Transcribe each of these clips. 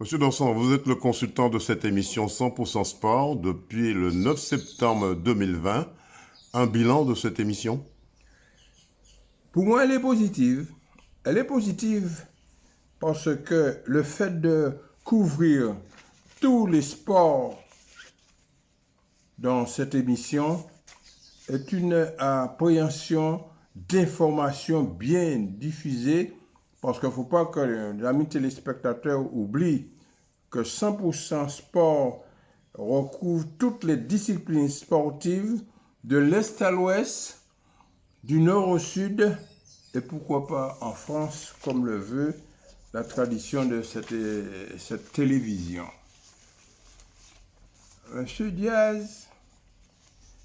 Monsieur Danson, vous êtes le consultant de cette émission 100% Sport depuis le 9 septembre 2020. Un bilan de cette émission? Pour moi, elle est positive. Elle est positive parce que le fait de couvrir tous les sports dans cette émission est une appréhension d'informations bien diffusées parce qu'il ne faut pas que les amis téléspectateurs oublient que 100% sport recouvre toutes les disciplines sportives de l'Est à l'Ouest, du Nord au Sud et pourquoi pas en France comme le veut la tradition de cette télévision. Monsieur Diaz,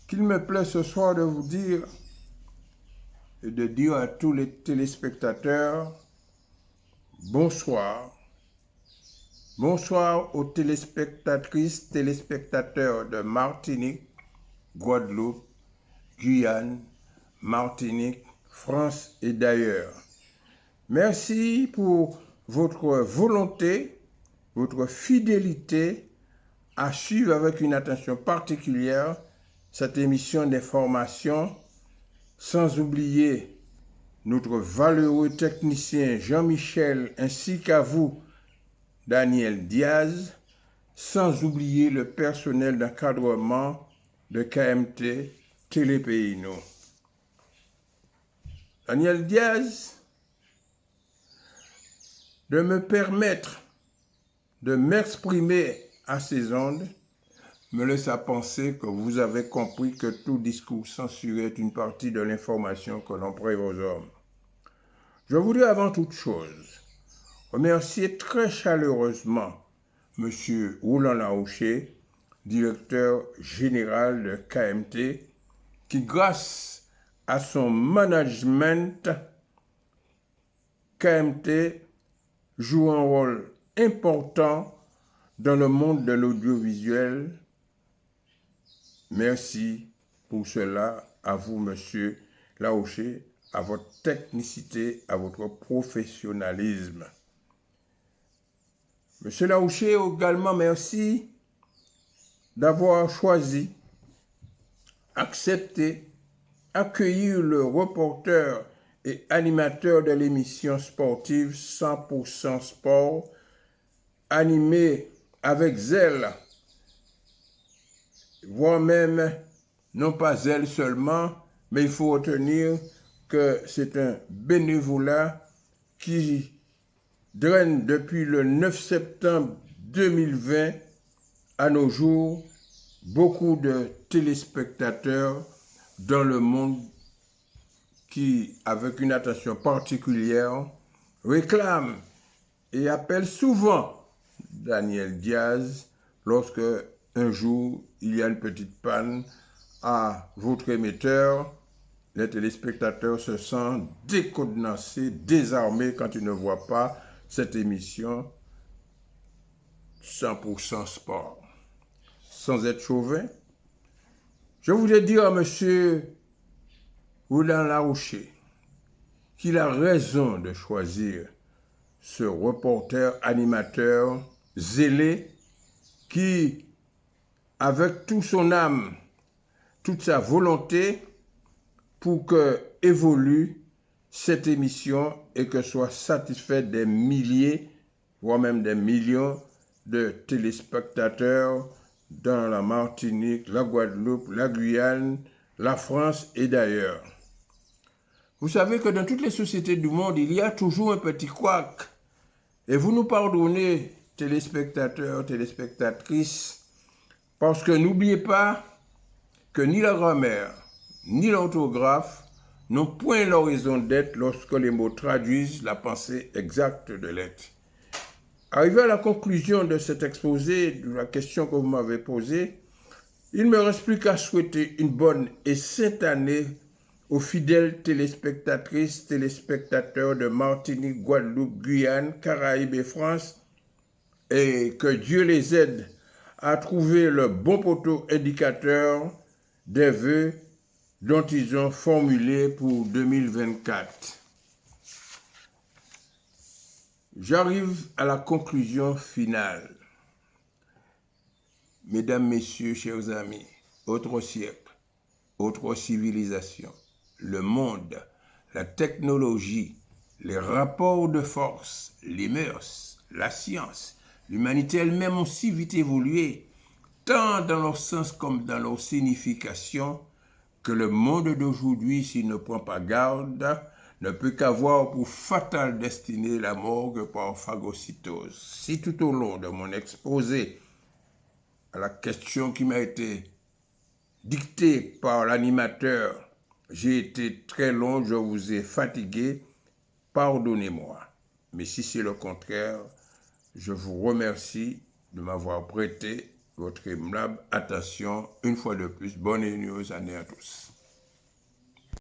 qu'il me plaît ce soir de vous dire et de dire à tous les téléspectateurs bonsoir. Bonsoir aux téléspectatrices, téléspectateurs de Martinique, Guadeloupe, Guyane, Martinique, France et d'ailleurs. Merci pour votre volonté, votre fidélité à suivre avec une attention particulière cette émission d'information, sans oublier notre valeureux technicien Jean-Michel ainsi qu'à vous, Daniel Diaz, sans oublier le personnel d'encadrement de KMT Télépéino. Daniel Diaz, de me permettre de m'exprimer à ces ondes me laisse à penser que vous avez compris que tout discours censuré est une partie de l'information que l'on prête aux hommes. Je voudrais avant toute chose remercier très chaleureusement M. Roland Larouché, directeur général de KMT, qui grâce à son management, KMT joue un rôle important dans le monde de l'audiovisuel. Merci pour cela à vous, monsieur Laouché, à votre technicité, à votre professionnalisme. Monsieur Laouché, également merci d'avoir choisi, accepté, accueilli le reporter et animateur de l'émission sportive 100% Sport, animé avec zèle, voire même, non pas elle seulement, mais il faut retenir que c'est un bénévolat qui draine depuis le 9 septembre 2020 à nos jours beaucoup de téléspectateurs dans le monde qui, avec une attention particulière, réclament et appellent souvent Daniel Diaz lorsque un jour il y a une petite panne à votre émetteur. Les téléspectateurs se sentent décontenancés, désarmés quand ils ne voient pas cette émission 100% sport. Sans être chauvin, je voulais dire à M. Roland Larouché qu'il a raison de choisir ce reporter animateur zélé qui, avec toute son âme, toute sa volonté, pour que évolue cette émission et que soit satisfait des milliers, voire même des millions de téléspectateurs dans la Martinique, la Guadeloupe, la Guyane, la France et d'ailleurs. Vous savez que dans toutes les sociétés du monde, il y a toujours un petit couac. Et vous nous pardonnez, téléspectateurs, téléspectatrices, parce que n'oubliez pas que ni la grammaire, ni l'orthographe n'ont point leur raison d'être lorsque les mots traduisent la pensée exacte de l'être. Arrivé à la conclusion de cet exposé, de la question que vous m'avez posée, il ne me reste plus qu'à souhaiter une bonne et sainte année aux fidèles téléspectatrices, téléspectateurs de Martinique, Guadeloupe, Guyane, Caraïbes et France, et que Dieu les aide à trouver le bon poteau indicateur des vœux dont ils ont formulé pour 2024. J'arrive à la conclusion finale. Mesdames, Messieurs, chers amis, autre siècle, autre civilisation, le monde, la technologie, les rapports de force, les mœurs, la science, l'humanité elle-même ont si vite évolué, tant dans leur sens comme dans leur signification, que le monde d'aujourd'hui, s'il ne prend pas garde, ne peut qu'avoir pour fatale destinée la morgue par phagocytose. Si tout au long de mon exposé à la question qui m'a été dictée par l'animateur, j'ai été très long, je vous ai fatigué, pardonnez-moi. Mais si c'est le contraire, je vous remercie de m'avoir prêté votre aimable attention une fois de plus. Bonne et heureuse année à tous.